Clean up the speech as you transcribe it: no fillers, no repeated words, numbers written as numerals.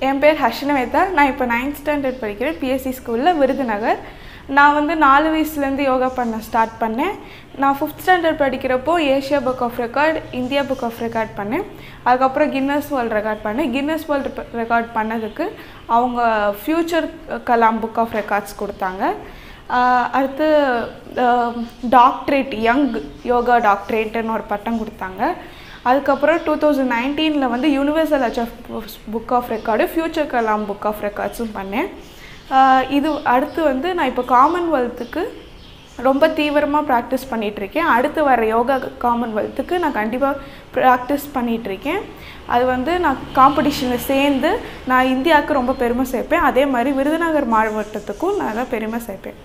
என் பேர் ஹர்ஷனவேதா. நான் இப்போ 9th ஸ்டாண்டர்ட் படிக்கிறேன், பிஎஸ்சி ஸ்கூலில், விருதுநகர். நான் வந்து 4 வயசுலேருந்து யோகா பண்ண ஸ்டார்ட் பண்ணேன். நான் 5th ஸ்டாண்டர்ட் படிக்கிறப்போ Asia book of record, India book of record பண்ணேன். அதுக்கப்புறம் கின்னஸ் வேர்ல்ட் ரெக்கார்ட் பண்ணேன். கின்னஸ் வேர்ல்டு ரெக்கார்ட் பண்ணதுக்கு அவங்க future Kalam book of records கொடுத்தாங்க. அடுத்து டாக்டரேட், யங் யோகா டாக்டரேட்டுன்னு ஒரு பட்டம் கொடுத்தாங்க. அதுக்கப்புறம் 2019 வந்து universal book of record, future Kalam book of ரெக்கார்ட்ஸும் பண்ணேன். இது அடுத்து வந்து நான் இப்போ காமன்வெல்த்துக்கு ரொம்ப தீவிரமாக ப்ராக்டிஸ் பண்ணிகிட்ருக்கேன். அடுத்து வர யோகா காமன்வெல்த்துக்கு நான் கண்டிப்பாக ப்ராக்டிஸ் பண்ணிகிட்ருக்கேன். அது வந்து நான் காம்படிஷனில் சேர்ந்து நான் இந்தியாவுக்கு ரொம்ப பெருமை சேர்ப்பேன். அதே மாதிரி விருதுநகர் மாவட்டத்துக்கும் நான் பெருமை சேர்ப்பேன்.